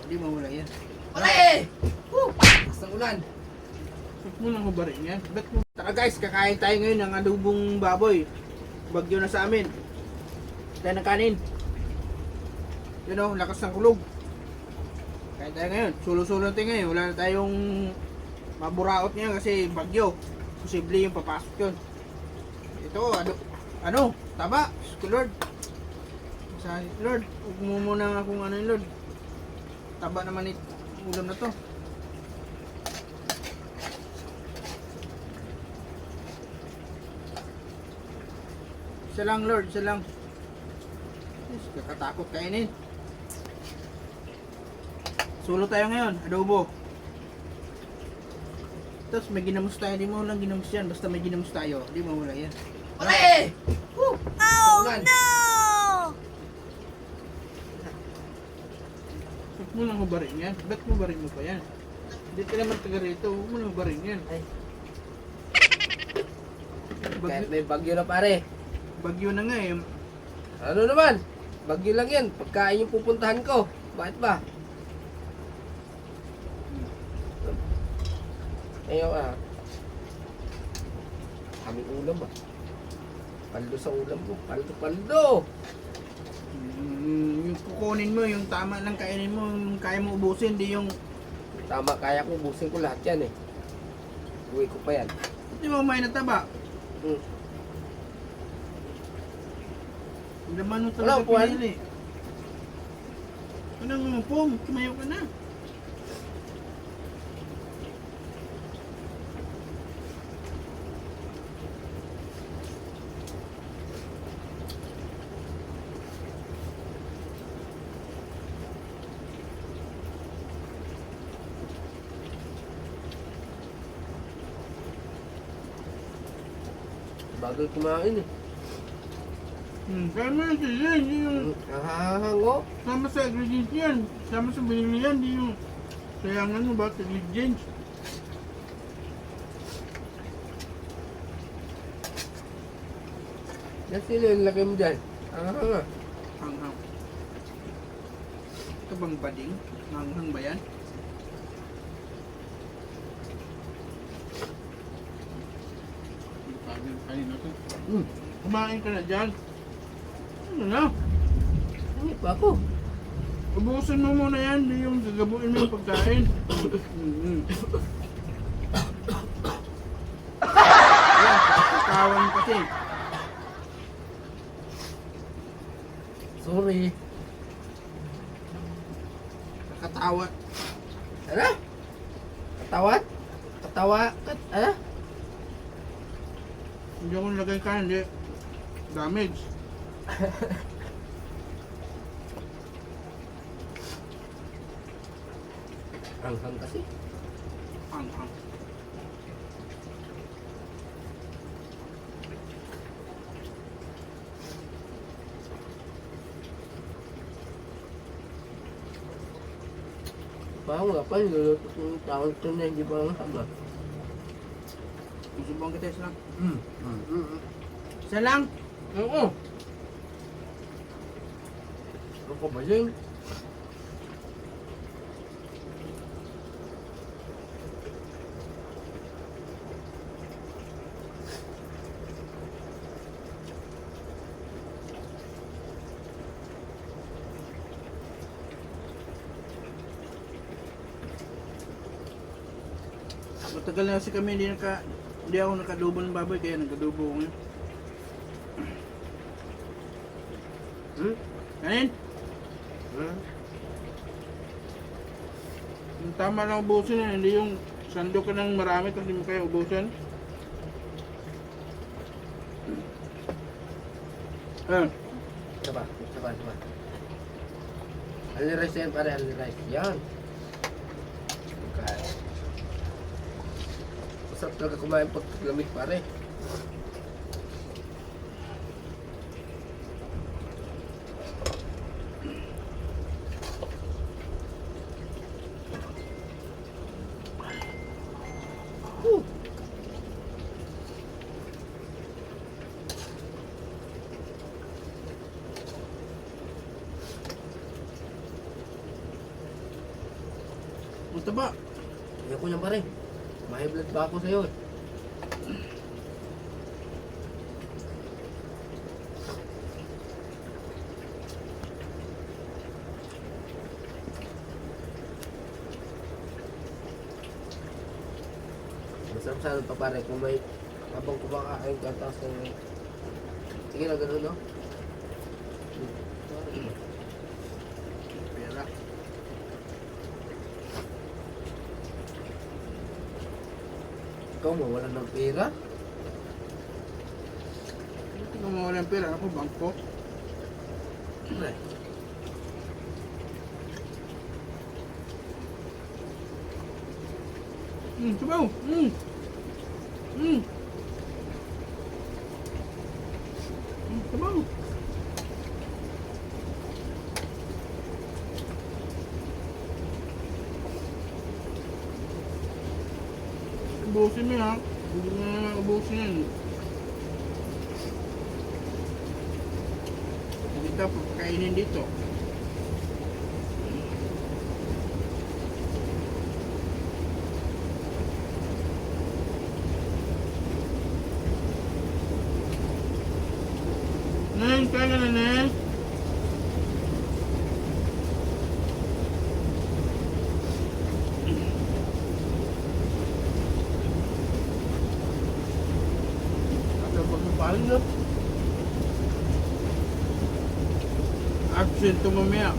di mawala yan. Pare! Lakas ng ulan. Huwag mo nang hubarin yan. Ba't mo? Tara guys, kakain tayo ngayon ng adobong baboy. Bagyo na sa amin. Tayo ng kanin. Yun o, lakas ng kulog. Kain tayo ngayon. Sulo-sulo tayo ngayon. Wala na tayong maburaot ngayon kasi bagyo. Posible yung papasok yun. Ito, ano? Taba. Lord. Sa Lord, huwag mo muna kung ano yung Lord. Taba naman ulam na to. Isa lang Lord, isa lang. Yes, kakatakot kainin. Sulo tayo ngayon, adobo. Tapos may ginamos tayo, di mo lang ginamos yan. Basta may ginamos tayo, di mawala yan. Pare! Oh ulan. no! Huwag mo nang hubarin yan. Ba't mo barin mo pa yan? Hindi ka naman taga rito, huwag mo nang hubarin yan. Ay, kahit Bagyo, may bagyo na pare. bagyo na nga eh. Ano naman? Bagyo lang yan. Pagkain yung pupuntahan ko. Bakit ba? Ayaw aming ulam ba? Paldo sa ulam ko. Paldo! Yung kukunin mo, yung tama lang kainin mo, yung kaya mo ubusin, di yung Tama, kaya ko. Ubusin ko lahat yan eh. Uwi ko pa yan. hindi mo may nataba. Hmm. Ang laman mo Wala, talaga upuan. pinili. Anong umupong? Tumayo ka na. Bagal kumain eh. Kaya mo yung sila, hindi yung Hango. sama sa ingredients yan. Sama sa binili yan, hindi yung sayangan mo ba sa ingredients. Yan sila yung lagay mo dyan. Hanga. Hanghang. Ito bang bading? Hanghang ba yan? Kain natin. Kumain ka na dyan. Ano na? Hindi pa ako. Ubusin mo muna yan, di yung gagabuin mo yung pagkain. Yan, katawan kasi. Sorry. Nakatawa. Ano? Katawat? Katawa? Ano? Hindi ako nilagay ka, hindi. Damage. Hanghang kasi. Hanghang. Parang nga pa, niluluto yung tawag ito na hindi ba ang haba? Susubukan kita isa lang. Mm. Isa lang? Oo. Ano ko ba yun? Matagal na kasi kami hindi ako nakadubo ng baboy kaya nagkadubo ko ngayon. Kanin? Yung tama lang ubusin yan, hindi yung sando ka ng marami tapos hindi mo kaya ubusin. Saba. Ali rice yan pare, ali rice. Yan. Okay. Masarap talaga kumain pag lamig pare. Ang taba. Ayoko niyan pare. May blood ba ako sa'yo eh. Masarap sana pa pare kung may habang kumakain ka tapos sige na gano'n no? Pera. Ikaw mawalan ng pera? Hindi ko mawala ng pera. Ako, bangko. Pre. Sabaw. Sabaw. Ubusin mo ha. Hindi mo na ubusin yan. Hindi kita pagkainin dito. Nen, kaya ka na, Nen. Ano ba yung paling na? Absent to mamaya.